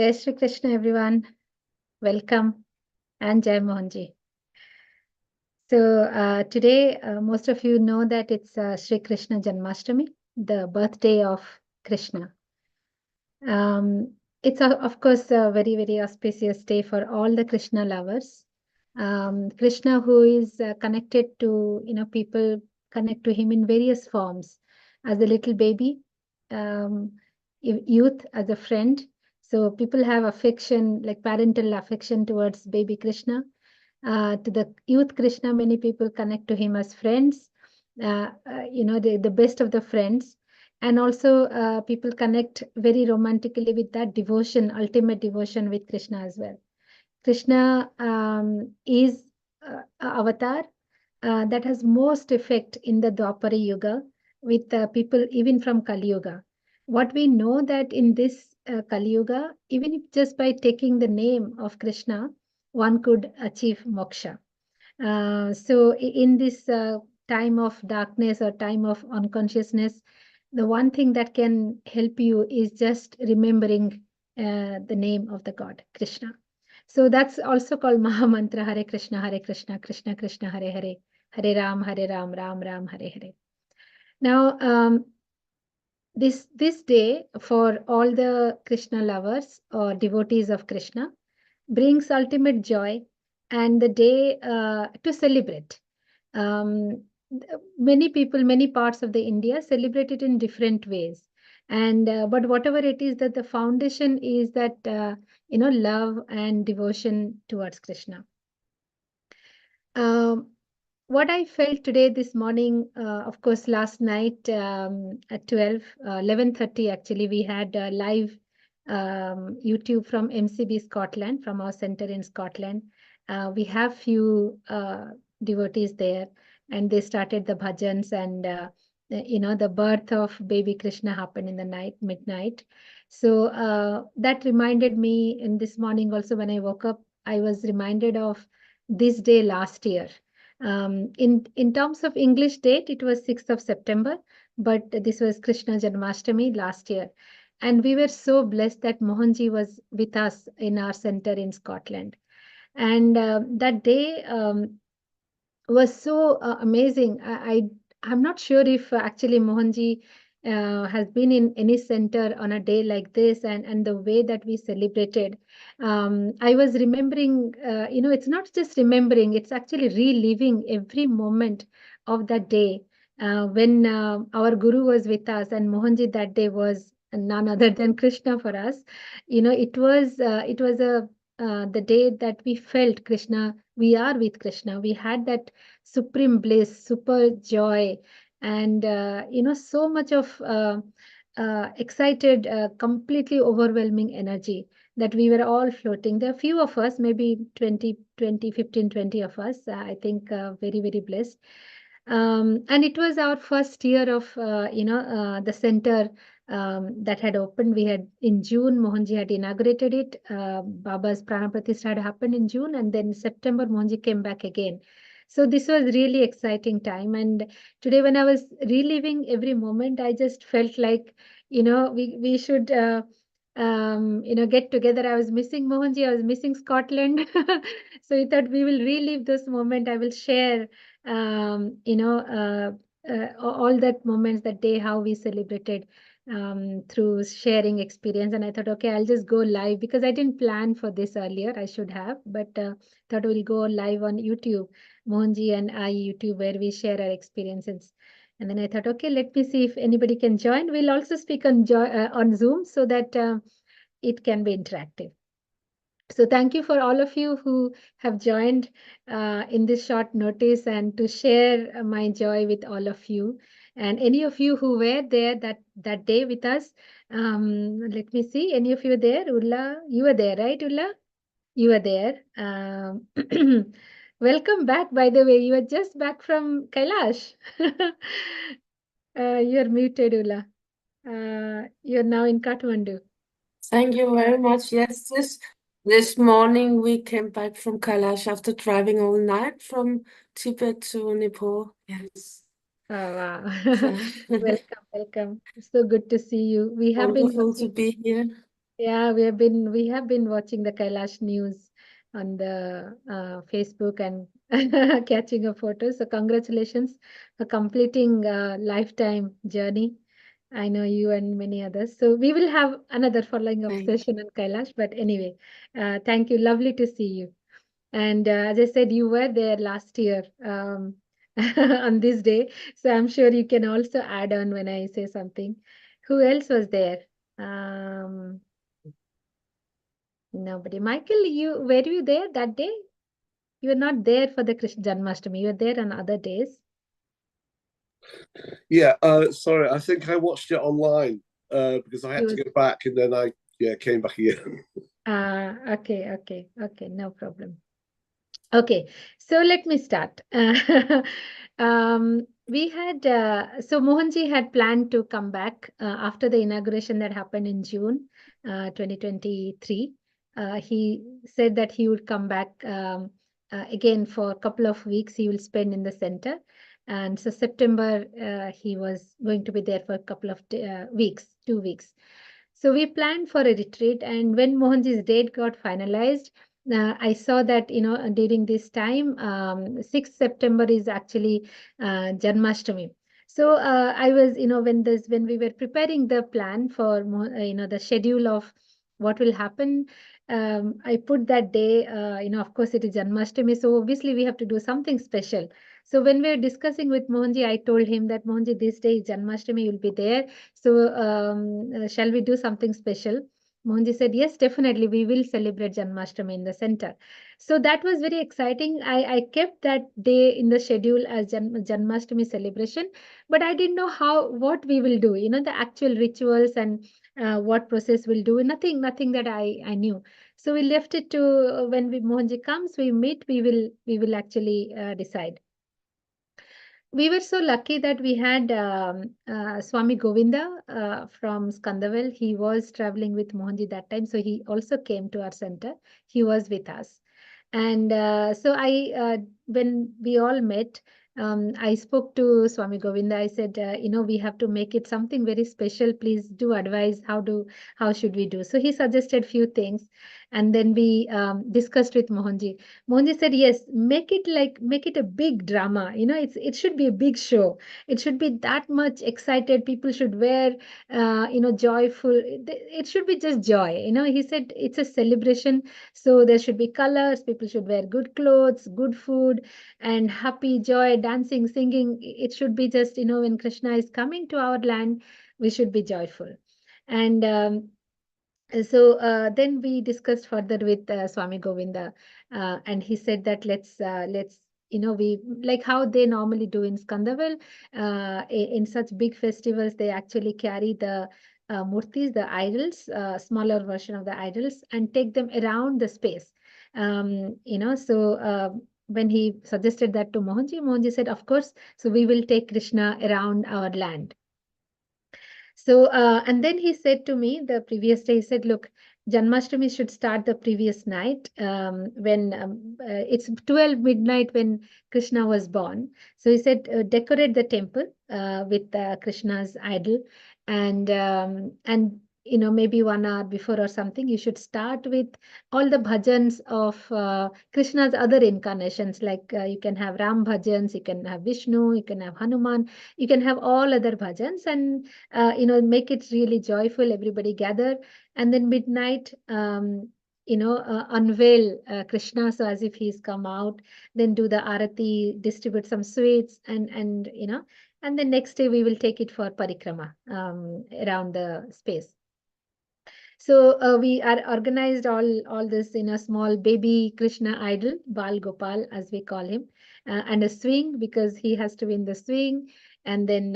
Jai Shri Krishna, everyone. Welcome and Jai Mohanji. So today, most of you know that it's Shri Krishna Janmashtami, the birthday of Krishna. It's of course a very, very auspicious day for all the Krishna lovers. Krishna, who is connected to, people connect to him in various forms, as a little baby, um, youth, as a friend. So people have affection, like parental affection towards baby Krishna. To the youth Krishna, many people connect to him as friends, the best of the friends. And also people connect very romantically with that devotion, ultimate devotion with Krishna as well. Krishna is avatar that has most effect in the Dwapara Yuga with people even from Kali Yuga. What we know that in this Kali Yuga, even if just by taking the name of Krishna, one could achieve moksha. So in this time of darkness or time of unconsciousness, the one thing that can help you is just remembering the name of the God, Krishna. So that's also called Maha Mantra, Hare Krishna, Krishna Krishna, Hare Hare, Hare Ram, Ram Ram, Hare Hare. Now, this day for all the Krishna lovers or devotees of Krishna brings ultimate joy and the day to celebrate. Um, Many people, many parts of the India celebrate it in different ways. And but whatever it is, that the foundation is that love and devotion towards Krishna. What I felt today, this morning, of course, last night at 11:30 actually, we had a live YouTube from MCB Scotland, from our center in Scotland. We have few devotees there, and they started the bhajans, and the birth of baby Krishna happened in the midnight. So that reminded me in this morning also when I woke up, I was reminded of this day last year. In terms of English date, it was 6th of September, but this was Krishna Janmashtami last year. And we were so blessed that Mohanji was with us in our center in Scotland. And that day was so amazing. I'm not sure if actually Mohanji has been in any center on a day like this, and the way that we celebrated. I was remembering, it's not just remembering, it's actually reliving every moment of that day when our Guru was with us, and Mohanji that day was none other than Krishna for us. It was the day that we felt Krishna, we are with Krishna. We had that supreme bliss, super joy, and so much of excited, completely overwhelming energy that we were all floating. There are few of us, maybe 15, 20 of us, I think very, very blessed. And it was our first year of, the center that had opened. We had in June, Mohanji had inaugurated it. Baba's Prana Pratishtha had happened in June, and then September, Mohanji came back again. So this was really exciting time. And today, when I was reliving every moment, I just felt like, we should, get together. I was missing Mohanji. I was missing Scotland. So we thought we will relive this moment. I will share, all that moments that day, how we celebrated through sharing experience. And I thought, okay, I'll just go live because I didn't plan for this earlier. I should have, but thought we'll go live on YouTube, Mohanji and I YouTube, where we share our experiences. And then I thought, okay, let me see if anybody can join. We'll also speak on Zoom so that it can be interactive. So thank you for all of you who have joined in this short notice, and to share my joy with all of you. And any of you who were there that day with us, let me see, any of you there? Ulla, you were there, right, Ulla? You were there. Welcome back, by the way. You are just back from Kailash. You're muted, Ulla. You're now in Kathmandu. Thank you very much. Yes, this morning we came back from Kailash after driving all night from Tibet to Nepal. Yes. Oh, wow. Welcome, welcome. So good to see you. We have been Wonderful to be here. Yeah, we have been watching the Kailash news on the Facebook and catching a photo. So congratulations for completing a lifetime journey. I know you and many others. So we will have another following up Thank session on Kailash. But anyway, thank you. Lovely to see you. And as I said, you were there last year on this day. So I'm sure you can also add on when I say something. Who else was there? Um, Nobody. Michael, were you there that day? You were not there for the Krishna Janmashtami. You were there on other days. Yeah, sorry, I think I watched it online because I He had to was. go back and then I came back again. Okay, no problem. Okay, so let me start. We had so Mohanji had planned to come back after the inauguration that happened in June 2023. He said that he would come back again for a couple of weeks. He will spend in the center, and so September he was going to be there for a couple of weeks, 2 weeks. So we planned for a retreat, and when Mohanji's date got finalized, I saw that during this time, 6th September is actually Janmashtami. So I was when we were preparing the plan for the schedule of what will happen. I put that day. Of course, it is Janmashtami, so obviously we have to do something special. So when we were discussing with Mohanji, I told him that Mohanji, this day is Janmashtami, you'll be there. So shall we do something special? Mohanji said, yes, definitely, we will celebrate Janmashtami in the center. So that was very exciting. I kept that day in the schedule as Janmashtami celebration, but I didn't know what we will do, the actual rituals and what process we'll do. Nothing that I knew. So we left it to when Mohanji comes, we meet, we will actually decide. We were so lucky that we had Swami Govinda from Skandavel. He was traveling with Mohanji that time, so he also came to our center. He was with us. And so when we all met, I spoke to Swami Govinda. I said, we have to make it something very special. Please do advise how should we do. So he suggested few things, and then we discussed with Mohanji. Mohanji said, yes, make it a big drama. It should be a big show. It should be that much excited. People should wear, joyful. It should be just joy. He said it's a celebration. So there should be colors. People should wear good clothes, good food, and happy joy, dancing, singing. It should be just, when Krishna is coming to our land, we should be joyful. And so then we discussed further with Swami Govinda, and he said that let's we like how they normally do in Skandavel, in such big festivals they actually carry the murtis, the idols, smaller version of the idols, and take them around the space. So when he suggested that to Mohanji said, of course, so we will take Krishna around our land. So, and then he said to me the previous day, he said, look, Janmashtami should start the previous night when it's 12 midnight when Krishna was born. So he said, decorate the temple with Krishna's idol, and maybe 1 hour before or something, you should start with all the bhajans of Krishna's other incarnations. Like you can have Ram bhajans, you can have Vishnu, you can have Hanuman, you can have all other bhajans, and make it really joyful. Everybody gather, and then midnight, unveil Krishna, so as if he's come out. Then do the arati, distribute some sweets, and then next day we will take it for parikrama around the space. So we are organized all this in a small baby Krishna idol, Bal Gopal as we call him, and a swing because he has to win the swing. And then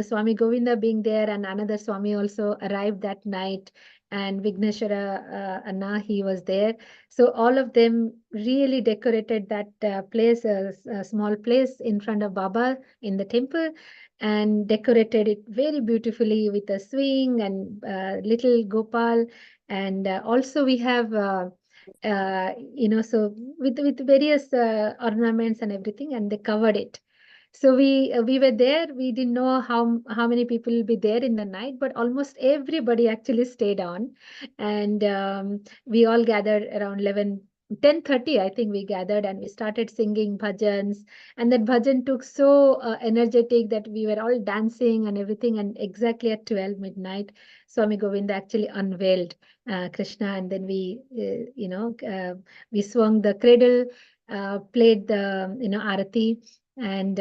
Swami Govinda being there, and another Swami also arrived that night, and Vigneshwara Anna, he was there. So all of them really decorated that place, a small place in front of Baba in the temple, and decorated it very beautifully with a swing and little Gopal. And also we have, so with various ornaments and everything, and they covered it. So we were there. We didn't know how many people will be there in the night, but almost everybody actually stayed on, and we all gathered around 10:30. I think we gathered and we started singing bhajans, and that bhajan took so energetic that we were all dancing and everything. And exactly at 12 midnight, Swami Govinda actually unveiled Krishna, and then we swung the cradle, played the arati, and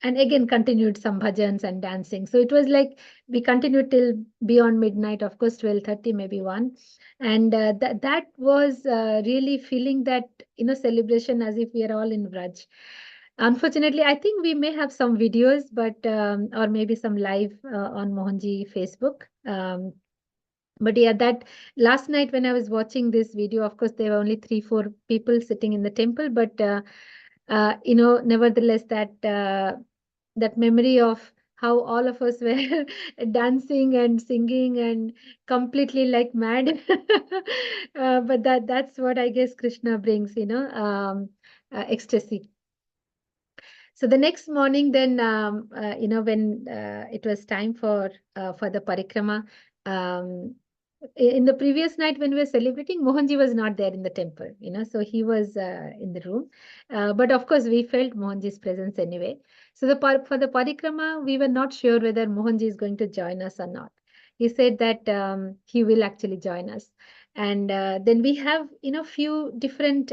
again continued some bhajans and dancing. So it was like we continued till beyond midnight, of course, 12:30, maybe 1. And that was really feeling that celebration as if we are all in Vraj. Unfortunately, I think we may have some videos, but or maybe some live on Mohanji Facebook. But yeah, that last night when I was watching this video, of course, there were only 3-4 people sitting in the temple, but nevertheless, that memory of how all of us were dancing and singing and completely like mad. But that's what I guess Krishna brings, ecstasy. So the next morning, then when it was time for the parikrama, in the previous night when we were celebrating, Mohanji was not there in the temple, so he was in the room. But of course, we felt Mohanji's presence anyway. So for the parikrama, we were not sure whether Mohanji is going to join us or not. He said that he will actually join us. And then we have, few different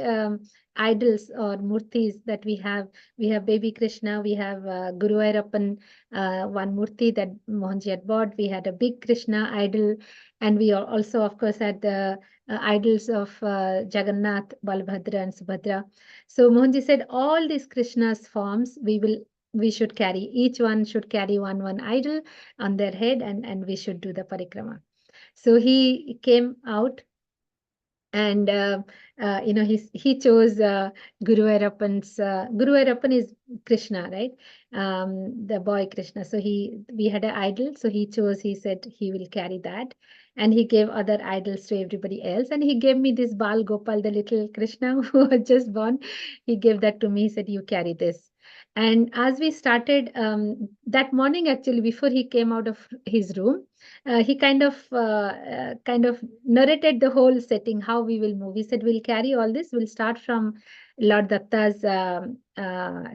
idols or murtis that we have. We have baby Krishna, we have Guru Ayyappan, one murti that Mohanji had bought. We had a big Krishna idol, and we also, of course, had the idols of Jagannath, Balbhadra, and Subhadra. So Mohanji said all these Krishna's forms we should carry. Each one should carry one idol on their head, and we should do the parikrama. So he came out, and he chose Guru Ayyappan's. Guru Ayyappan is Krishna, right? The boy Krishna. So we had an idol, so he chose. He said he will carry that, and he gave other idols to everybody else. And he gave me this Bal Gopal, the little Krishna who was just born. He gave that to me. He said, "You carry this." And as we started that morning, actually, before he came out of his room, he kind of narrated the whole setting, how we will move. He said, we'll carry all this. We'll start from Lord Datta's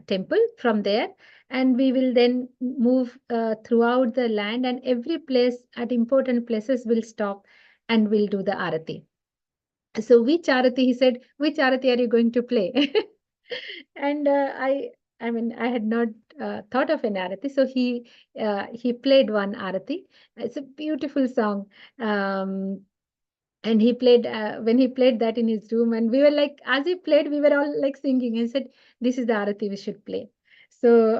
temple from there, and we will then move throughout the land, and every place at important places will stop and we'll do the arati. So which arati, he said, which arati are you going to play? And I mean, I had not thought of an arati. So he played one arati. It's a beautiful song. And he played when he played that in his room, and we were like, as he played, we were all like singing. And said, "This is the arati we should play." So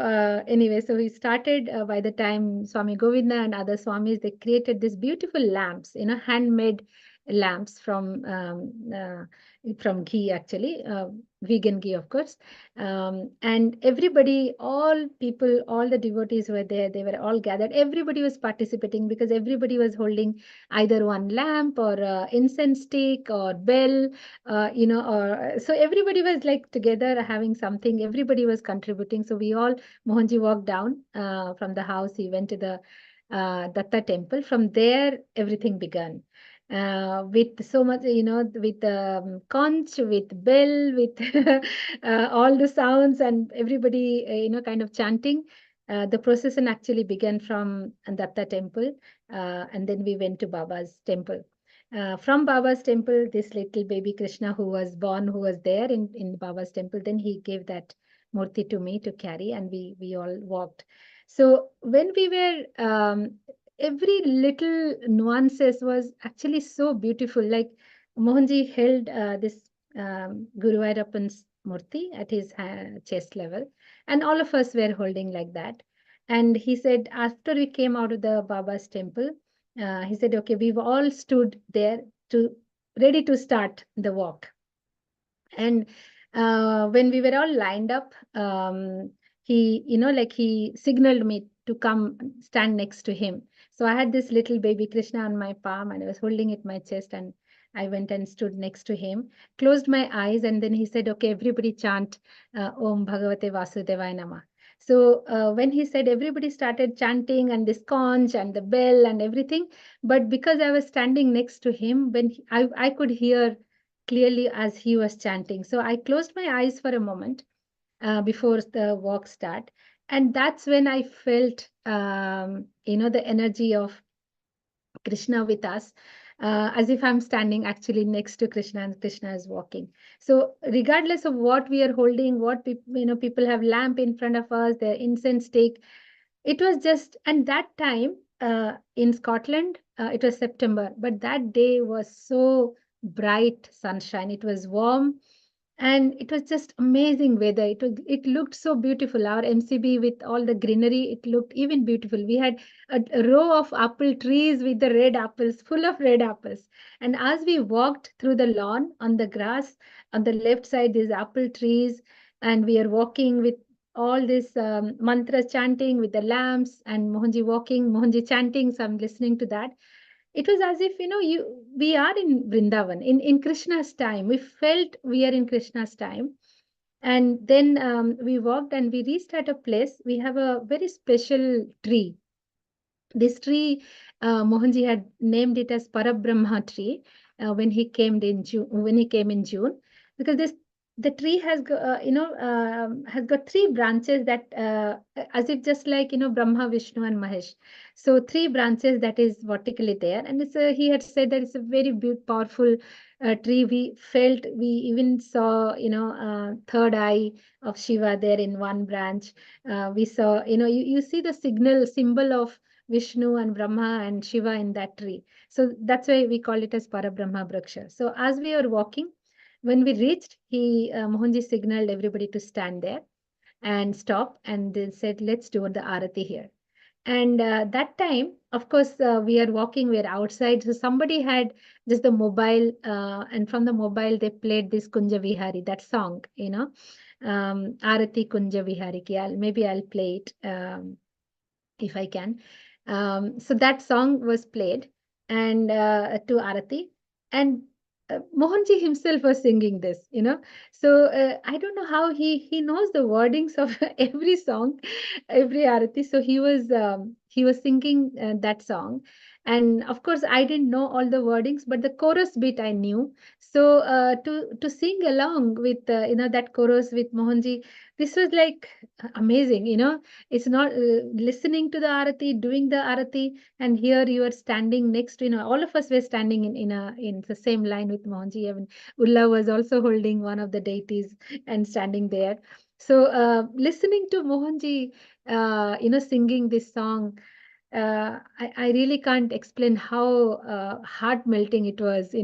anyway, so we started. By the time Swami Govinda and other swamis, they created these beautiful lamps, handmade lamps from ghee, actually, vegan ghee, of course. And everybody, all people, all the devotees were there. They were all gathered. Everybody was participating because everybody was holding either one lamp or incense stick or bell, or so everybody was like together having something. Everybody was contributing. So Mohanji walked down from the house. He went to the Datta temple. From there, everything began. With so much, with conch, with bell, with all the sounds, and everybody, kind of chanting. The procession actually began from Datta temple, and then we went to Baba's temple. From Baba's temple, this little baby Krishna who was born, who was there in Baba's temple, then he gave that murti to me to carry, and we all walked. So when we were every little nuances was actually so beautiful. Like Mohanji held this Guru Ayyappan's murti at his chest level, and all of us were holding like that. And he said, after we came out of the Baba's temple, he said, okay, we've all stood there ready to start the walk. And when we were all lined up, he, he signaled me to come stand next to him. So I had this little baby Krishna on my palm, and I was holding it my chest, and I went and stood next to him, closed my eyes, and then he said, okay, everybody chant Om Bhagavate Vasudevaya Namah. So when he said, everybody started chanting and this conch and the bell and everything. But because I was standing next to him, I could hear clearly as he was chanting. So I closed my eyes for a moment before the walk start. And that's when I felt, the energy of Krishna with us, as if I'm standing actually next to Krishna and Krishna is walking. So regardless of what we are holding, what people have lamp in front of us, their incense stick, it was just, and that time in Scotland, it was September, but that day was so bright sunshine. It was warm and it was just amazing weather. It looked so beautiful. Our MCB with all the greenery, it looked even beautiful. We had a row of apple trees with the red apples, full of red apples. And as we walked through the lawn on the grass, on the left side, these apple trees, and we are walking with all this mantra chanting with the lamps and Mohanji walking, Mohanji chanting. So I'm listening to that. It was as if, we are in Vrindavan, in Krishna's time. We felt we are in Krishna's time. And then we walked and we reached at a place. We have a very special tree. This tree, Mohanji had named it as Parabrahma tree when he came in June. Because the tree has has got three branches that as if just like Brahma, Vishnu, and Mahesh. So three branches that is vertically there, and he had said that it's a very powerful tree. We even saw third eye of Shiva there in one branch. We saw you see the symbol of Vishnu and Brahma and Shiva in that tree. So that's why we call it as Parabrahma Vraksha. So as we were walking, when we reached, Mohanji signaled everybody to stand there and stop, and they said, let's do the Arati here. And that time, of course, we are walking, we are outside. So somebody had just the mobile, and from the mobile, they played this Kunja Vihari, that song, Arati Kunja Vihari. Maybe I'll play it if I can. So that song was played and to Arati, and Mohanji himself was singing this, So I don't know how he knows the wordings of every song, every Arati. So he was singing that song, and of course I didn't know all the wordings, but the chorus bit I knew. So to sing along with that chorus with Mohanji, this was like amazing, It's not listening to the Arati, doing the Arati, and here you are standing next to, all of us were standing in the same line with Mohanji. I mean, Ulla was also holding one of the deities and standing there. So listening to Mohanji, singing this song, I really can't explain how heart melting it was,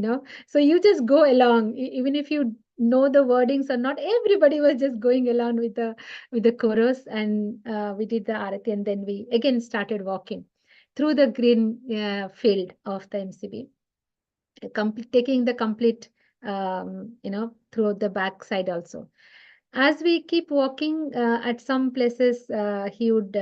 So you just go along, even if you know the wordings or not. Everybody was just going along with the chorus, and we did the Arati, and then we again started walking through the green field of the MCB, taking the complete, through the back side also. As we keep walking, at some places, he would,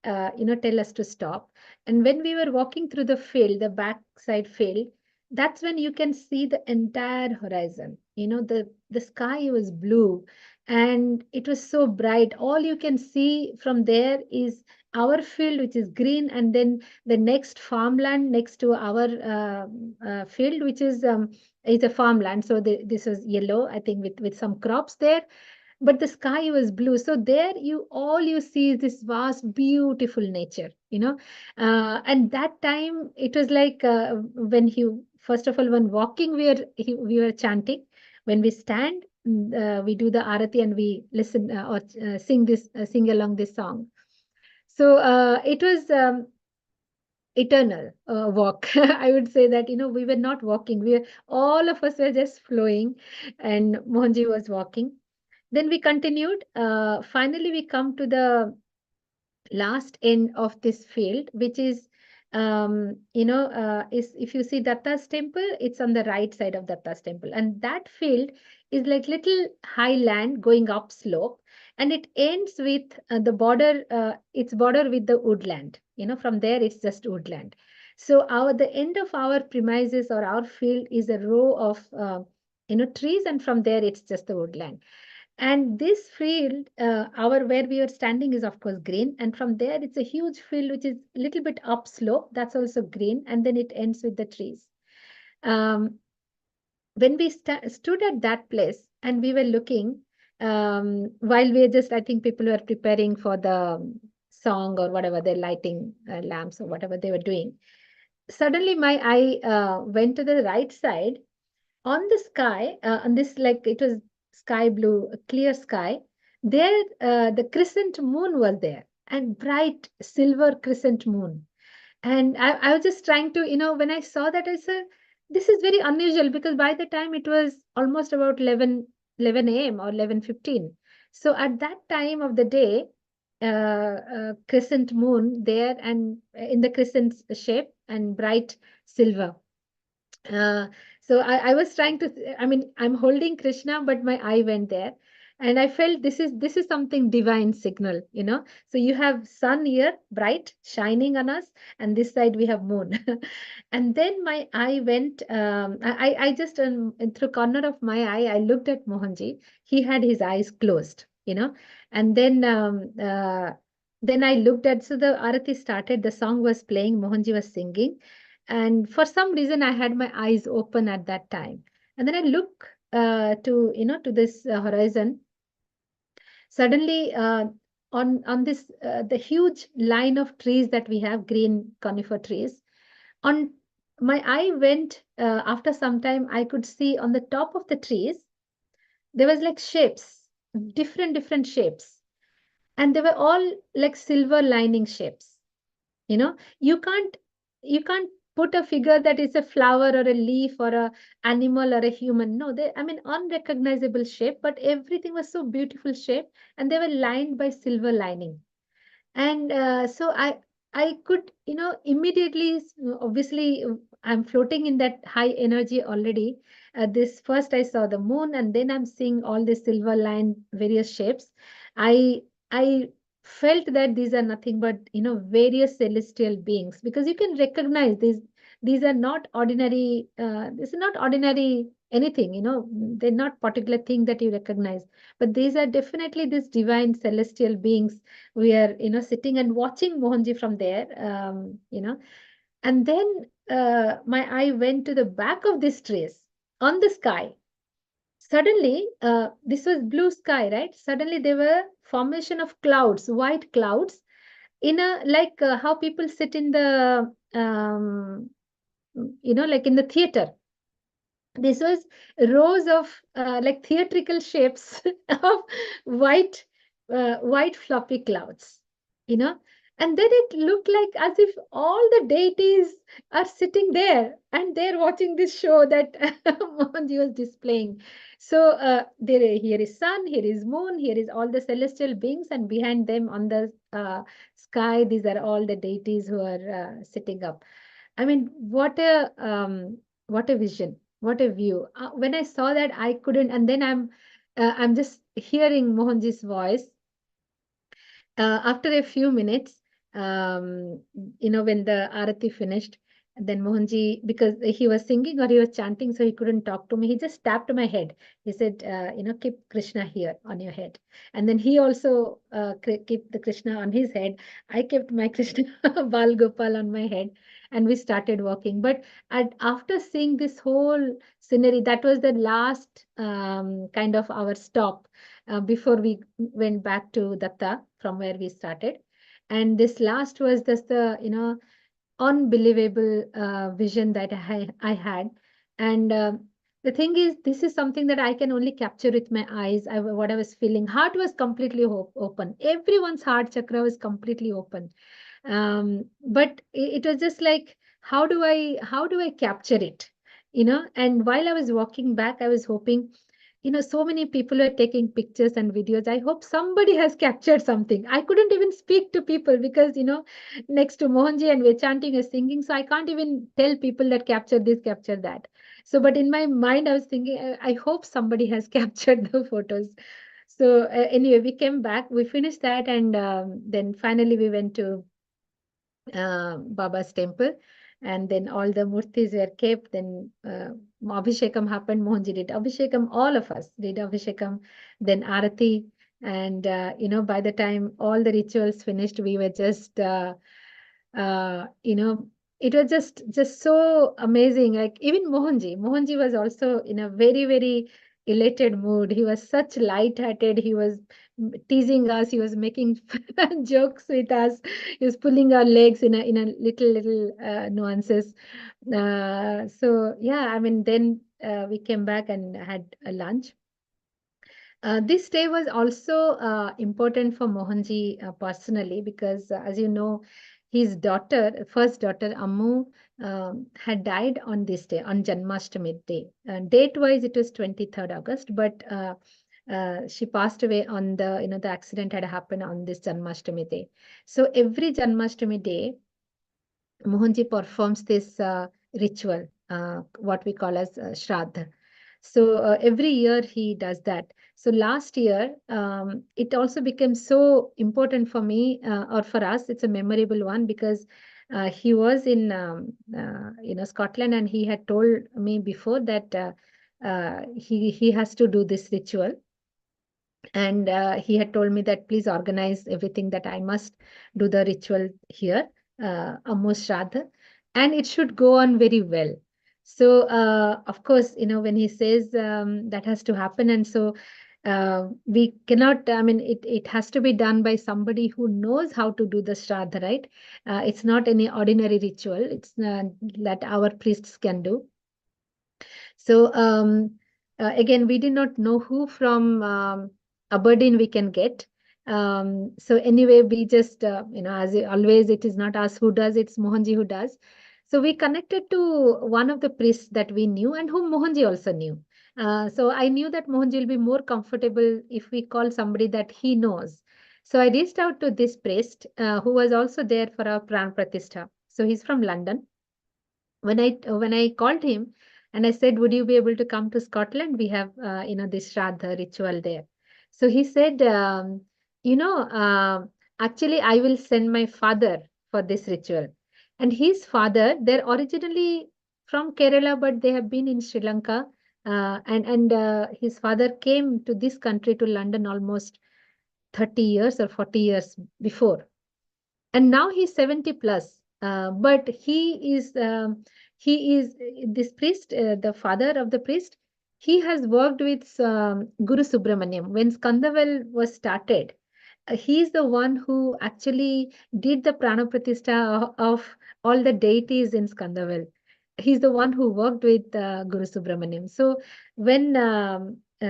tell us to stop. And when we were walking through the field, the backside field, that's when you can see the entire horizon. The sky was blue and it was so bright. All you can see from there is our field, which is green, and then the next farmland next to our field, which is a farmland. So this was yellow, I think, with some crops there, but the sky was blue. So there all you see is this vast, beautiful nature, and that time it was like first of all, when walking, we were chanting. When we stand, we do the Arati and we listen or sing along this song. So it was eternal walk. I would say that, we were not walking. All of us were just flowing, and Mohanji was walking. Then we continued. Finally, we come to the last end of this field, which is, is if you see Datta's temple, it's on the right side of Datta's temple. And that field is like little highland going up slope. And it ends with the border, it's border with the woodland. From there, it's just woodland. So the end of our premises or our field is a row of, trees. And from there, it's just the woodland. And this field, where we are standing is of course green, and from there it's a huge field which is a little bit upslope. That's also green, and then it ends with the trees. When we stood at that place and we were looking, while we were just, I think people were preparing for the song or whatever, they're lighting lamps or whatever they were doing. Suddenly my eye went to the right side. On the sky, on this, like it was sky blue, a clear sky, there the crescent moon was there, and bright silver crescent moon. And I was just trying to, when I saw that, I said, this is very unusual, because by the time it was almost about 11 a.m. or 11:15. So at that time of the day, crescent moon there, and in the crescent shape and bright silver. So I was trying to, I mean, I'm holding Krishna, but my eye went there. And I felt this is something divine signal, So you have sun here, bright, shining on us, and this side we have moon. And then my eye went, I just, through corner of my eye, I looked at Mohanji. He had his eyes closed, And then I looked at, so the Arati started, the song was playing, Mohanji was singing. And for some reason, I had my eyes open at that time. And then I look to this horizon. Suddenly, on this the huge line of trees that we have, green conifer trees, on my eye went, after some time, I could see on the top of the trees, there was like shapes, different shapes. And they were all like silver lining shapes. You can't put a figure that is a flower or a leaf or a animal or a human. No, I mean, unrecognizable shape, but everything was so beautiful shape, and they were lined by silver lining. And so I could, immediately, obviously, I'm floating in that high energy already. This first I saw the moon, and then I'm seeing all the silver line various shapes. I i felt that these are nothing but, various celestial beings, because you can recognize these are not ordinary, this is not ordinary anything, they're not particular thing that you recognize, but these are definitely these divine celestial beings. We are, sitting and watching Mohanji from there, and then my eye went to the back of this trees on the sky. Suddenly, this was blue sky, right? Suddenly there were formation of clouds, white clouds, in a, like, how people sit in the, like in the theater. This was rows of like theatrical shapes of white white fluffy clouds, you know and then it looked like as if all the deities are sitting there, and they're watching this show that Mohanji was displaying. So here is sun, here is moon, here is all the celestial beings, and behind them on the sky, these are all the deities who are sitting up. I mean, what a vision, what a view. When I saw that, I couldn't, and then I'm just hearing Mohanji's voice. After a few minutes, when the arati finished, then Mohanji, because he was singing or he was chanting, so he couldn't talk to me. He just tapped my head. He said, keep Krishna here on your head. And then he also kept the Krishna on his head. I kept my Krishna Bal Gopal on my head, and we started walking. But after seeing this whole scenery, that was the last kind of our stop before we went back to Datta from where we started. And this last was just the, unbelievable vision that I had. And the thing is, this is something that I can only capture with my eyes. What I was feeling, heart was completely open. Everyone's heart chakra was completely open. But it was just like, how do I capture it? And while I was walking back, I was hoping, so many people are taking pictures and videos. I hope somebody has captured something. I couldn't even speak to people because, next to Mohanji and we're chanting and singing. So I can't even tell people that capture this, capture that. So, but in my mind, I was thinking, I hope somebody has captured the photos. So anyway, we came back, we finished that. And then finally we went to Baba's temple. and then all the murtis were kept. Then Abhishekam happened, Mohanji did Abhishekam, all of us did Abhishekam, then Arati. And, by the time all the rituals finished, we were just, it was just so amazing. Like even Mohanji was also in a very, very elated mood. He was such light-hearted. He was teasing us. He was making jokes with us. He was pulling our legs in a little nuances. So yeah, I mean, then we came back and had a lunch. This day was also important for Mohanji personally because, as you know, his first daughter, Ammu, had died on this day, on Janmashtami day. Date-wise, it was 23rd August, but she passed away on the accident had happened on this Janmashtami day. So every Janmashtami day, Mohanji performs this ritual, what we call as Shraddha. So every year he does that. So last year, it also became so important for me or for us. It's a memorable one because he was in Scotland, and he had told me before that he has to do this ritual. And he had told me that please organize everything, that I must do the ritual here, Ammu Shraddha, and it should go on very well. So, of course, when he says that has to happen, and so we cannot, I mean, it has to be done by somebody who knows how to do the Shraddha, right? It's not any ordinary ritual. It's that our priests can do. So, again, we did not know who from Aberdeen we can get. So anyway, we just, as always, it is not us who does, it's Mohanji who does. So we connected to one of the priests that we knew and whom Mohanji also knew. So I knew that Mohanji will be more comfortable if we call somebody that he knows. So I reached out to this priest who was also there for our Pran Pratishtha. So he's from London. When I called him and I said, would you be able to come to Scotland? We have, this Shraddha ritual there. So he said, actually, I will send my father for this ritual. And his father, they're originally from Kerala, but they have been in Sri Lanka. And his father came to this country, to London, almost 30 years or 40 years before. And now he's 70 plus. But he is this priest, the father of the priest. He has worked with Guru Subramaniam when Skandavel was started. He's the one who actually did the Prana Pratishtha of all the deities in Skandavel. He's the one who worked with Guru Subramaniam. So when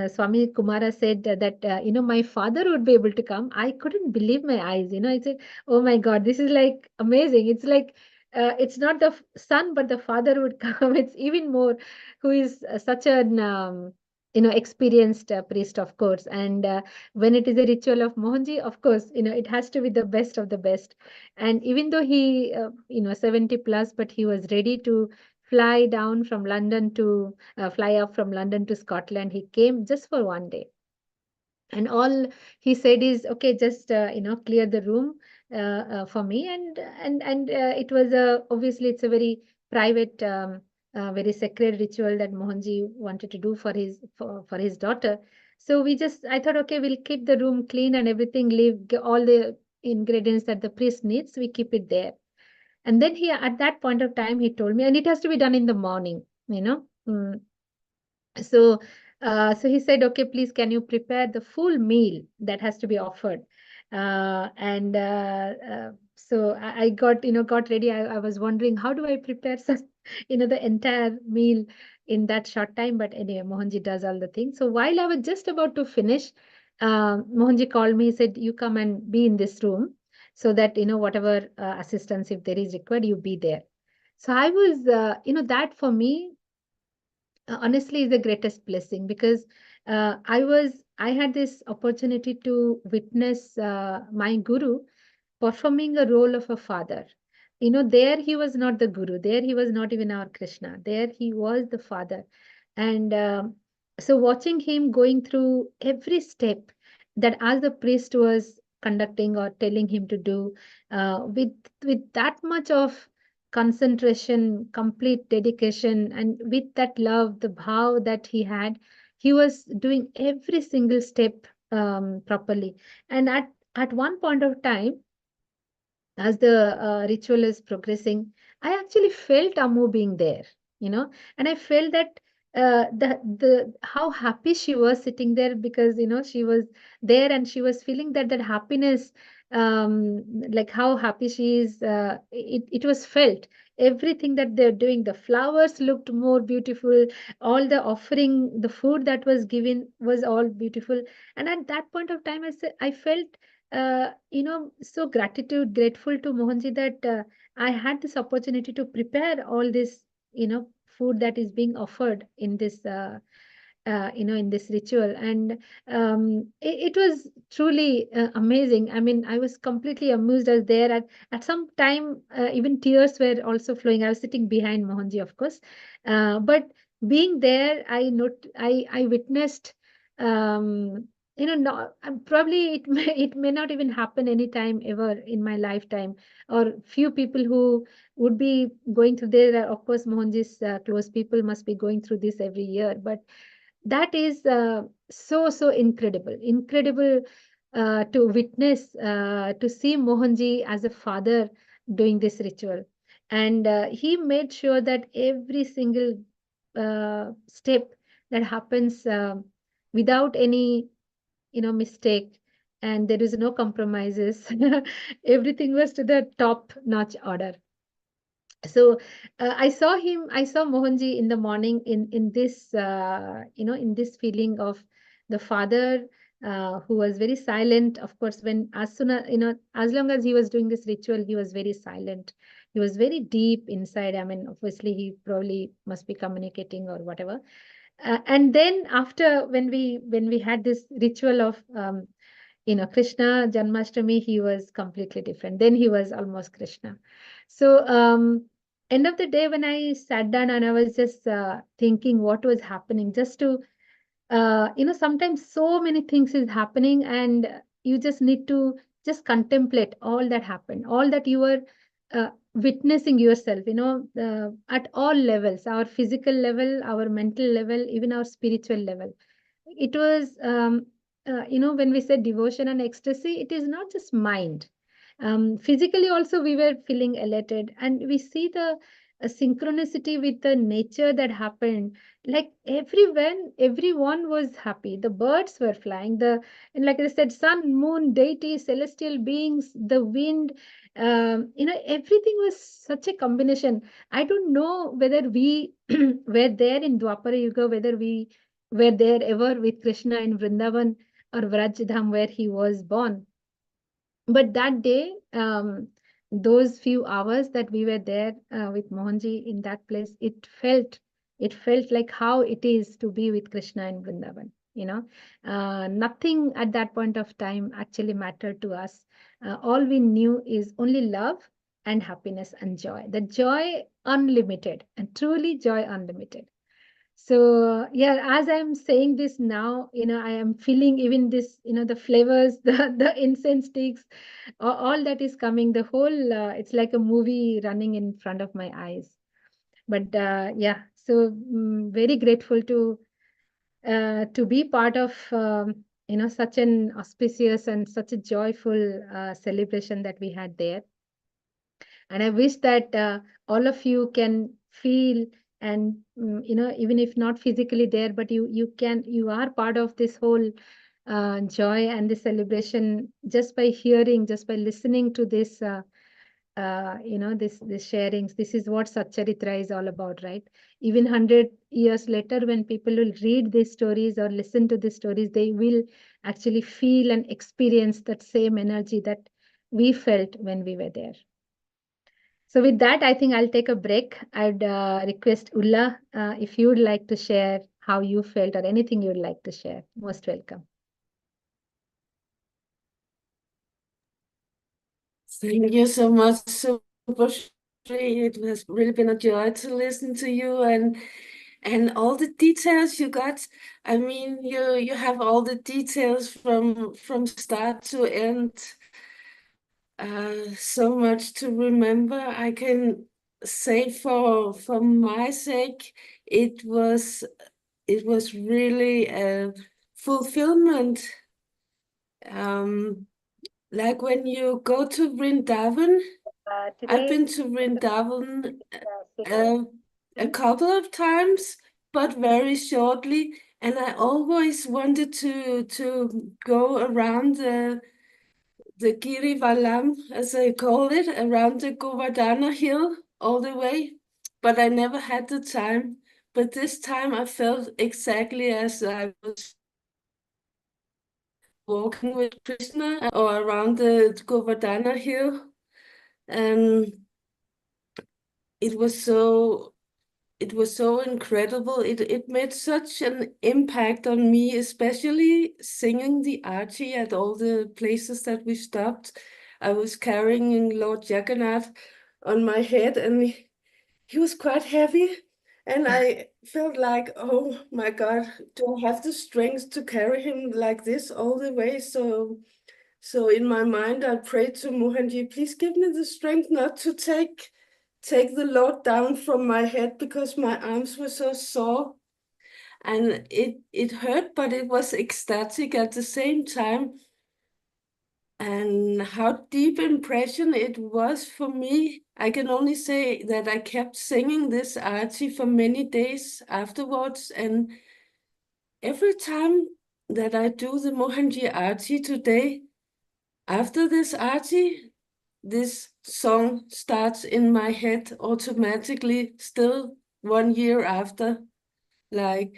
Swami Kumara said that, my father would be able to come, I couldn't believe my eyes. I said, oh my God, this is like amazing. It's like, it's not the son, but the father would come. It's even more, who is such an, experienced priest, of course. And when it is a ritual of Mohanji, of course, it has to be the best of the best. And even though he, 70 plus, but he was ready to fly down from London to fly up from London to Scotland. He came just for one day. And all he said is, okay, just, clear the room for me. And it was obviously it's a very private, very sacred ritual that Mohanji wanted to do for his daughter. So I thought, okay, we'll keep the room clean and everything, leave all the ingredients that the priest needs, we keep it there. And then at that point of time, he told me, and it has to be done in the morning, So, so he said, okay, please, can you prepare the full meal that has to be offered? So I got ready. I was wondering, how do I prepare such, the entire meal in that short time? But anyway, Mohanji does all the things. So while I was just about to finish, Mohanji called me. He said, you come and be in this room, so that, whatever assistance, if there is required, you be there. So I was, that for me, honestly, is the greatest blessing, because I had this opportunity to witness my guru performing a role of a father. There he was not the guru. There he was not even our Krishna. There he was the father. And so watching him going through every step that as the priest was conducting or telling him to do, with that much of concentration, complete dedication, and with that love, the bhav that he had, he was doing every single step properly. And at one point of time, as the ritual is progressing, I actually felt Amu being there, and I felt that the how happy she was sitting there, because she was there and she was feeling that happiness, like how happy she is. It was felt. Everything that they're doing, the flowers looked more beautiful. All the offering, the food that was given was all beautiful. And at that point of time, I felt so grateful to Mohanji that I had this opportunity to prepare all this, food that is being offered in this, in this ritual. And it was truly amazing. I mean, I was completely amused. As there at some time, even tears were also flowing. I was sitting behind Mohanji, of course, but being there, I witnessed. No, probably it may not even happen anytime ever in my lifetime, or few people who would be going through there. Of course, Mohanji's close people must be going through this every year, but that is so incredible to witness, to see Mohanji as a father doing this ritual. And he made sure that every single step that happens without any mistake, and there is no compromises. Everything was to the top notch order. So I saw Mohanji in the morning in this, in this feeling of the father, who was very silent. Of course, when as soon as, as long as he was doing this ritual, he was very silent. He was very deep inside. I mean, obviously, he probably must be communicating or whatever. And then after, when we had this ritual of Krishna Janmashtami, he was completely different. Then he was almost Krishna. So end of the day, when I sat down and I was just thinking what was happening, just to sometimes so many things is happening, and you just need to just contemplate all that happened, all that you were witnessing yourself, at all levels, our physical level, our mental level, even our spiritual level. It was, when we say devotion and ecstasy, it is not just mind. Physically also, we were feeling elated, and we see the synchronicity with the nature that happened. Like everyone was happy. The birds were flying. And like I said, sun, moon, deity, celestial beings, the wind. Everything was such a combination. I don't know whether we were there in Dwapara Yuga, whether we were there ever with Krishna in Vrindavan or Vraj where he was born. But that day, those few hours that we were there with Mohanji in that place, it felt like how it is to be with Krishna in Vrindavan. Nothing at that point of time actually mattered to us. All we knew is only love and happiness and joy. The joy unlimited, and truly joy unlimited. So yeah, as I'm saying this now, I am feeling even this, the flavors, the incense sticks, all that is coming. The whole, it's like a movie running in front of my eyes. But yeah, so very grateful to be part of such an auspicious and such a joyful celebration that we had there. And I wish that all of you can feel, and even if not physically there, but you are part of this whole joy and the celebration, just by hearing, just by listening to this this sharings. This is what Satcharitra is all about, right? Even 100 years later, when people will read these stories or listen to these stories, they will actually feel and experience that same energy that we felt when we were there. So with that, I think I'll take a break. I'd request Ulla, if you would like to share how you felt or anything you'd like to share. Most welcome. Thank you so much, Subhashri. It has really been a joy to listen to you, and all the details you got. I mean, you have all the details from start to end. So much to remember. I can say for my sake, it was really a fulfillment. Like when you go to Vrindavan, I've Today, been to Vrindavan Siddharth, a couple of times, but very shortly, and I always wanted to go around the Giri Valam, as I call it, around the Govardhana hill all the way, but I never had the time. But this time I felt exactly as I was walking with Krishna or around the Govardhana hill. And it was so incredible. It made such an impact on me, especially singing the Arti at all the places that we stopped. I was carrying Lord Jagannath on my head, and he was quite heavy. And I felt like, oh my God, do I have the strength to carry him like this all the way? So in my mind, I prayed to Mohanji, please give me the strength not to take the load down from my head, because my arms were so sore. And it hurt, but it was ecstatic at the same time. And how deep impression it was for me. I can only say that I kept singing this arti for many days afterwards. And every time that I do the Mohanji arti today, after this arti, this song starts in my head automatically, still 1 year after. Like,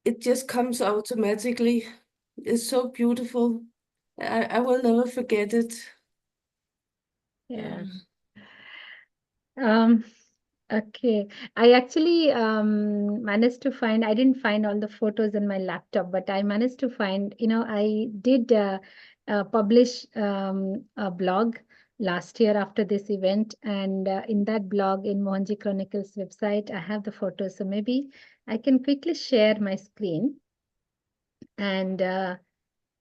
it just comes automatically. It's so beautiful. I will never forget it. Yeah. Okay. I actually managed to find, I didn't find all the photos in my laptop, but I managed to find, I did publish a blog last year after this event. And in that blog, in Mohanji Chronicles website, I have the photos. So maybe I can quickly share my screen and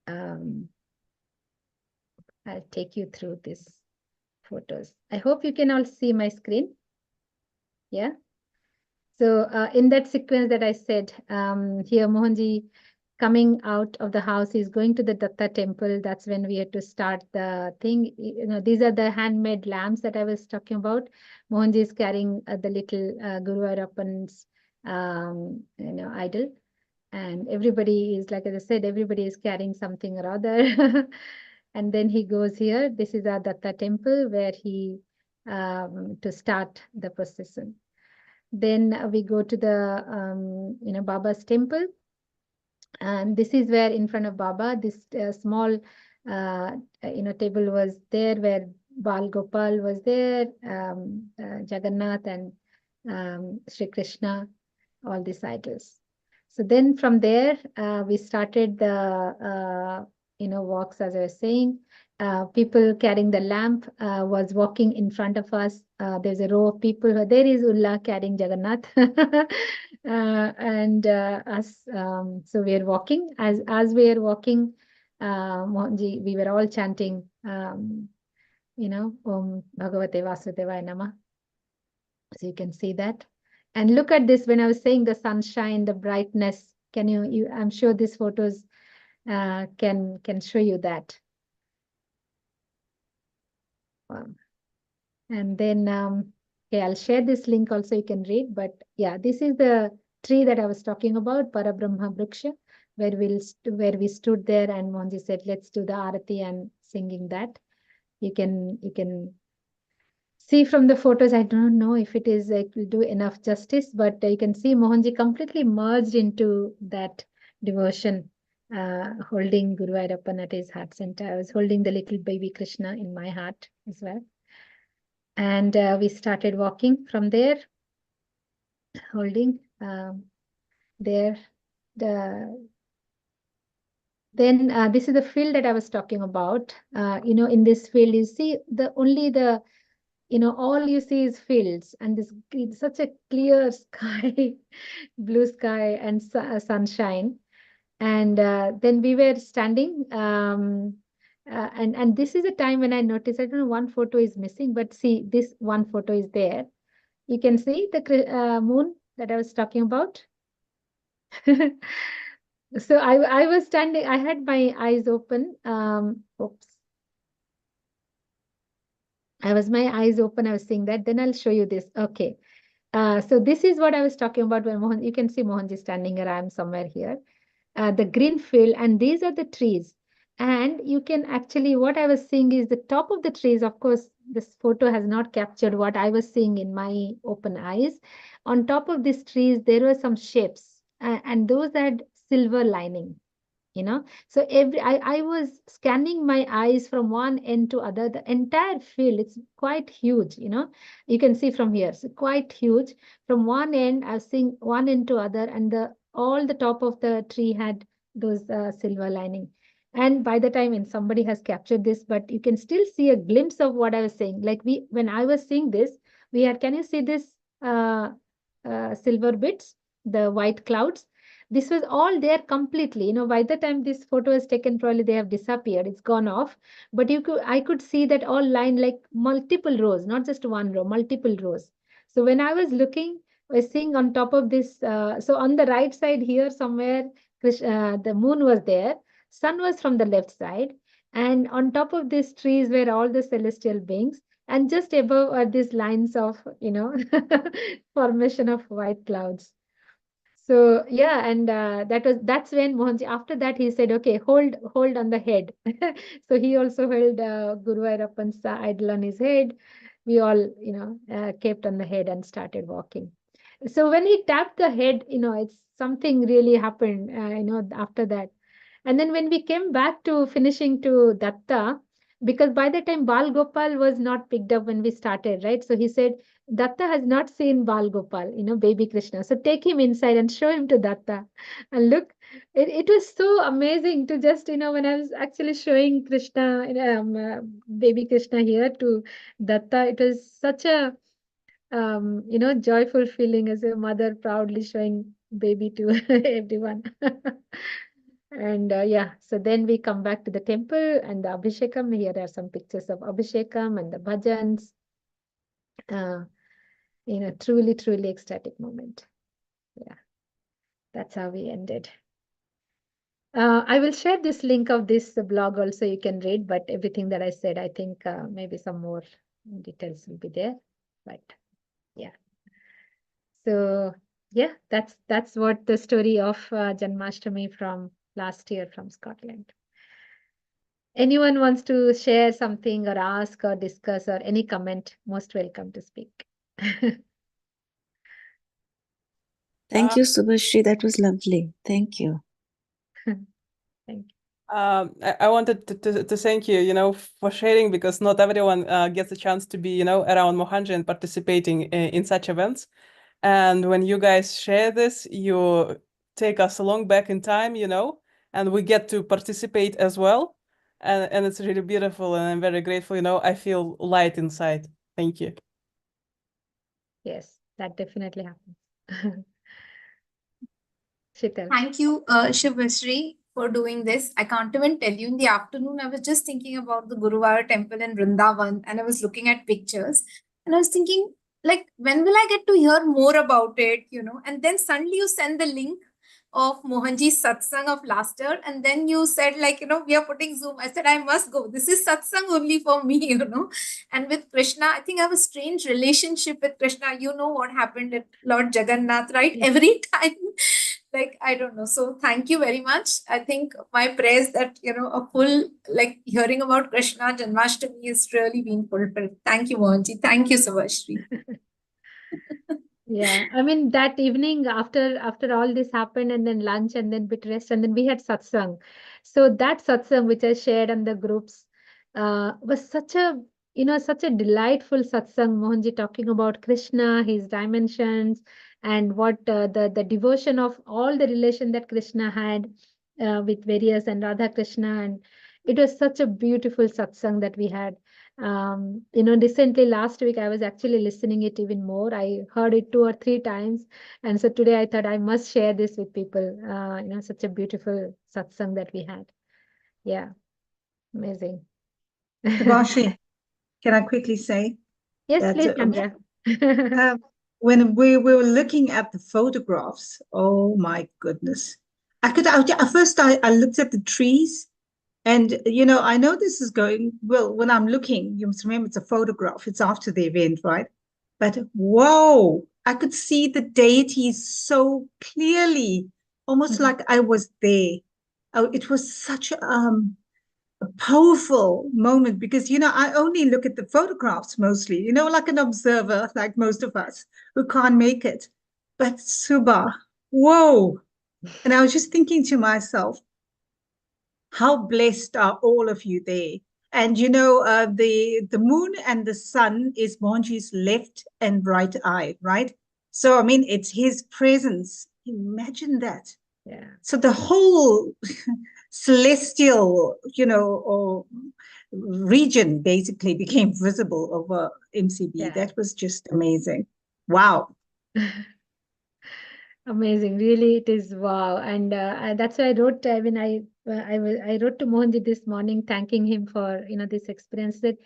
um, I'll take you through these photos. I hope you can all see my screen. Yeah. So in that sequence that I said, here Mohanji coming out of the house, he's going to the Datta temple. That's when we had to start the thing. These are the handmade lamps that I was talking about. Mohanji is carrying the little Guru Arappan's idol. And everybody is, like as I said, everybody is carrying something or other. And then he goes here. This is our Datta temple where he, to start the procession. Then we go to the, Baba's temple. And this is where in front of Baba, this small, table was there where Bal Gopal was there, Jagannath and Sri Krishna, all these idols. So then from there, we started the, walks, as I was saying. People carrying the lamp was walking in front of us. There's a row of people. There is Ulla carrying Jagannath. And us, so we are walking. As we are walking, Mohanji, we were all chanting, Om Bhagavate Vasudevaya Namah. So you can see that. And look at this, when I was saying the sunshine, the brightness, can you I'm sure these photos can show you that. And then, okay, I'll share this link also, you can read. But yeah, this is the tree that I was talking about, Parabrahma Vriksha, where we stood there and Mohanji said, let's do the Arati and singing that. You can see from the photos. I don't know if it is like will do enough justice, but you can see Mohanji completely merged into that devotion, holding Guru Ayyappan at his heart center. I was holding the little baby Krishna in my heart as well. And we started walking from there, holding there. Then this is the field that I was talking about. In this field, you see all you see is fields, and this it's such a clear sky, blue sky and sunshine. And then we were standing And this is a time when I noticed, I don't know, one photo is missing, but see, this one photo is there. You can see the moon that I was talking about. So I was standing, I had my eyes open. Oops. I was my eyes open, I was seeing that. Then I'll show you this. Okay. So this is what I was talking about when you can see Mohanji standing here. I'm somewhere here. The green field, and these are the trees. And you can actually, what I was seeing is the top of the trees. Of course, this photo has not captured what I was seeing in my open eyes. On top of these trees, there were some shapes, and those had silver lining. So I was scanning my eyes from one end to other. The entire field, it's quite huge. You can see from here, so quite huge. From one end, I was seeing one end to other, and all the top of the tree had those silver lining. And by the time, and somebody has captured this, but you can still see a glimpse of what I was saying. Like when I was seeing this, we had, can you see this silver bits, the white clouds? This was all there completely. By the time this photo is taken, probably they have disappeared. It's gone off. But I could see that all line like multiple rows, not just one row, multiple rows. So when I was looking, I was seeing on top of this. So on the right side here somewhere, the moon was there. Sun was from the left side. And on top of these trees were all the celestial beings. And just above are these lines of, formation of white clouds. So yeah, and that's when Mohanji. After that, he said, "Okay, hold on the head." So he also held Guru Ayyappan's idol on his head. We all, kept on the head and started walking. So when he tapped the head, it's something really happened. After that, and then when we came back to finishing to Datta, because by the time Bal Gopal was not picked up when we started, right? So he said, Datta has not seen Bal Gopal, baby Krishna. So take him inside and show him to Datta. And look, it was so amazing to just, when I was actually showing Krishna, baby Krishna here to Datta, it was such a, joyful feeling as a mother proudly showing baby to everyone. And yeah, so then we come back to the temple and the Abhishekam. Here are some pictures of Abhishekam and the bhajans. Truly, truly ecstatic moment. Yeah, that's how we ended. I will share this link of this blog also, you can read, but everything that I said, I think maybe some more details will be there. But yeah. So yeah, that's what the story of Janmashtami from last year from Scotland. Anyone wants to share something or ask or discuss or any comment, most welcome to speak. Thank you, Subhashri. That was lovely. Thank you. Thank you. I wanted to thank you, for sharing, because not everyone gets a chance to be, around Mohanji and participating in such events. And when you guys share this, you take us along back in time, and we get to participate as well. And it's really beautiful, and I'm very grateful. I feel light inside. Thank you. Yes, that definitely happens. Shital. Thank you, Shubhashree, for doing this. I can't even tell you, in the afternoon, I was just thinking about the Guruvara temple in Vrindavan, and I was looking at pictures, and I was thinking, like, when will I get to hear more about it, And then suddenly you send the link of Mohanji's satsang of last year, and then you said, like, we are putting Zoom. I said, I must go. This is satsang only for me, And with Krishna, I think I have a strange relationship with Krishna. You know what happened at Lord Jagannath, right? Every time, like, I don't know. So thank you very much. I think my prayers that, a full, like, hearing about Krishna Janmashtami is really being fulfilled. Thank you, Mohanji. Thank you, Subhashri. Yeah, I mean that evening after all this happened, and then lunch and then bit rest, and then we had satsang. So that satsang which I shared on the groups was such a delightful satsang. Mohanji talking about Krishna, his dimensions, and what the devotion of all the relation that Krishna had with various and Radha Krishna, and it was such a beautiful satsang that we had. Recently last week I was actually listening it even more. I heard it 2 or 3 times, and so today I thought I must share this with people. Such a beautiful satsang that we had. Yeah. Amazing. Subhashri, can I quickly say Yes, that please, Sandra. when we were looking at the photographs, oh my goodness. At first I looked at the trees and, I know this is going, well, when I'm looking, you must remember it's a photograph, it's after the event, right? But whoa, I could see the deities so clearly, almost like I was there. Oh, it was such a powerful moment because, I only look at the photographs mostly, like an observer, like most of us who can't make it. But Suba, whoa. And I was just thinking to myself, how blessed are all of you there? And the moon and the sun is Mohanji's left and right eye, right? So I mean, it's his presence. Imagine that. Yeah. So the whole celestial, or region basically became visible over MCB. Yeah. That was just amazing. Wow. Amazing, really, it is wow, and that's why I wrote. I mean, I wrote to Mohanji this morning, thanking him for this experience. That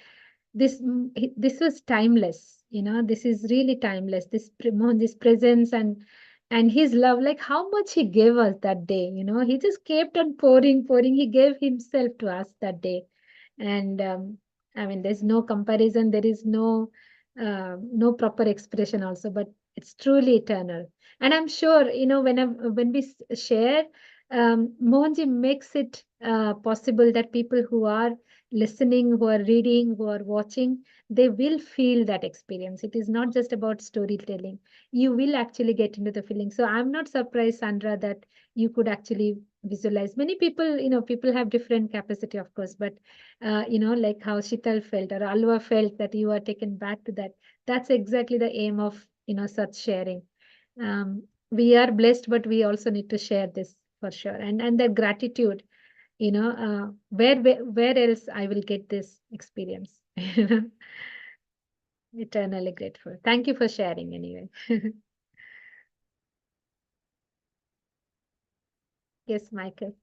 this was timeless. This is really timeless. Mohanji's presence and his love, like how much he gave us that day. He just kept on pouring, pouring. He gave himself to us that day, and I mean, there's no comparison. There is no proper expression also, but it's truly eternal. And I'm sure, when we share, Mohanji makes it possible that people who are listening, who are reading, who are watching, they will feel that experience. It is not just about storytelling. You will actually get into the feeling. So I'm not surprised, Sandra, that you could actually visualize. Many people, people have different capacity, of course, but like how Shital felt or Alva felt that you are taken back to that. That's exactly the aim of, such sharing. We are blessed, but we also need to share this for sure. And the gratitude, where else I will get this experience? Eternally grateful. Thank you for sharing anyway. Yes, Michael.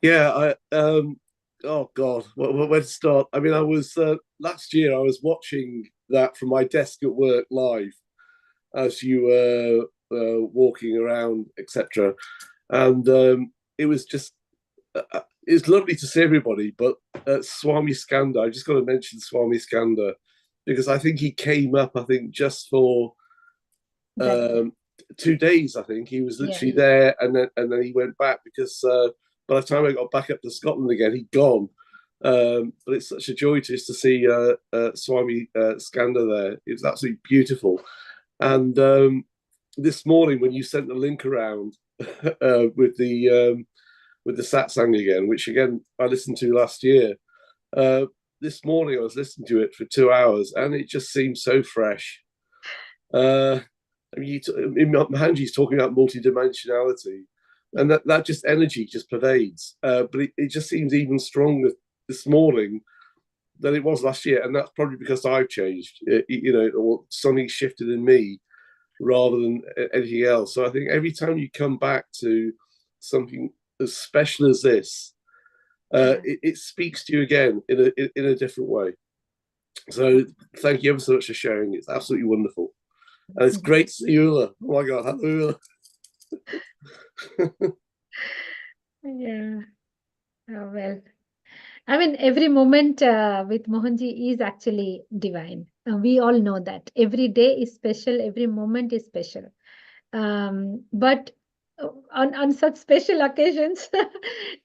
Yeah, oh God, where to start? I mean, I was last year. I was watching that from my desk at work live as you were walking around, etc. And it was just it's lovely to see everybody. But Swami Skanda, I just got to mention Swami Skanda because I think he came up. I think just for 2 days. I think he was literally there, and then he went back because by the time I got back up to Scotland again, he'd gone. But it's such a joy just to see Swami Skanda there. It was absolutely beautiful. And this morning, when you sent the link around with the satsang again, which again I listened to last year, this morning I was listening to it for 2 hours, and it just seemed so fresh. I mean, Mohanji's talking about multidimensionality, and that just energy just pervades. But it just seems even stronger this morning than it was last year, and that's probably because I've changed, or something shifted in me rather than anything else. So I think every time you come back to something as special as this, it speaks to you again in a different way. So thank you ever so much for sharing. It's absolutely wonderful. And it's great to see Ula. Oh my God, hello Ula. Yeah. Oh, well. I mean, every moment with Mohanji is actually divine. We all know that. Every day is special, every moment is special. But on such special occasions,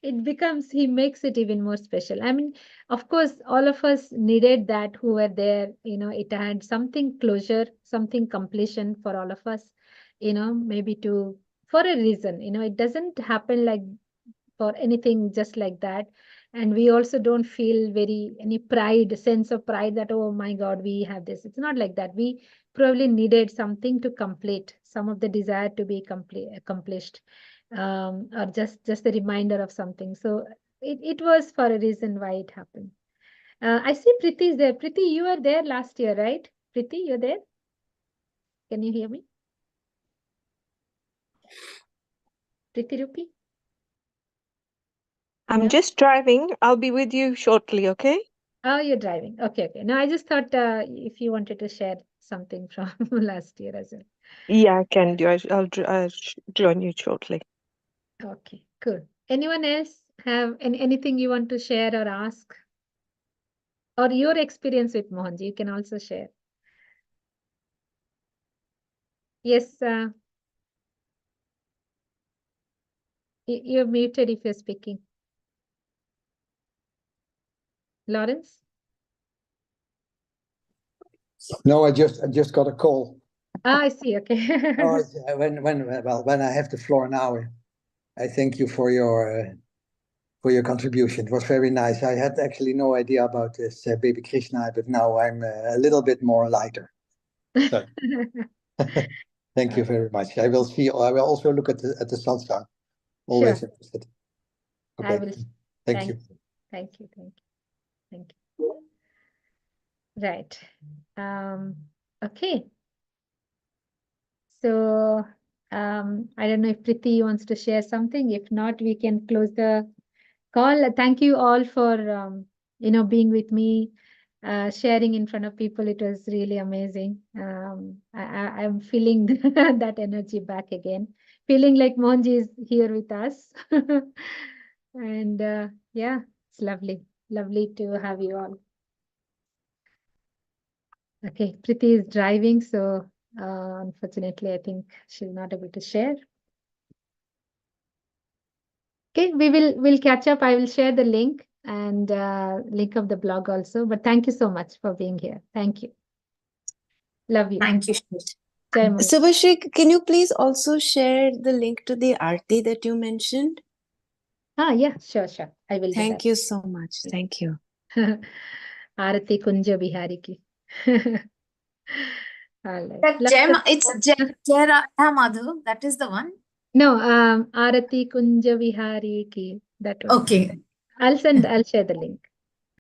he makes it even more special. I mean, of course, all of us needed that who were there. It had something closure, something completion for all of us, maybe for a reason. It doesn't happen like for anything just like that. And we also don't feel any sense of pride that, oh my God, we have this. It's not like that. We probably needed something to complete some of the desire to be accomplished, or just a reminder of something. So it was for a reason why it happened. I see Priti is there. Priti, you were there last year, right? Priti, you're there? Can you hear me? Priti Rupi? I'm just driving. I'll be with you shortly, okay? Oh, you're driving. Okay. No, I just thought if you wanted to share something from last year as well. Yeah, I can do. I'll join you shortly. Okay, cool. Anyone else have anything you want to share or ask? Or your experience with Mohanji, you can also share. Yes, you're muted if you're speaking. Lawrence? No, I just got a call. Ah, I see. Okay. When I have the floor now, I thank you for your contribution. It was very nice. I had actually no idea about this baby Krishna, but now I'm a little bit more lighter. So, thank you very much. I will also look at the satsang. Always Sure. interested. I Okay. will. Thank you. Thank you. Right. Okay. So I don't know if Priti wants to share something. If not, we can close the call. Thank you all for being with me, sharing in front of people. It was really amazing. I'm feeling that energy back again. Feeling like Mohanji is here with us. And yeah, it's lovely. Lovely to have you all. Okay, Priti is driving, so unfortunately, I think she's not able to share. Okay, we'll catch up. I will share the link and link of the blog also. But thank you so much for being here. Thank you. Love you. Thank you. Jai Mohan. Subhashri, can you please also share the link to the Aarti that you mentioned? Yeah, sure. I will do Thank you so much. Thank you. that. Aarati Kunja Bihari ki. All right. It's Jai Radha Madhav. That is the one. No, Aarati Kunja Bihari ki. That one. Okay. I'll share the link.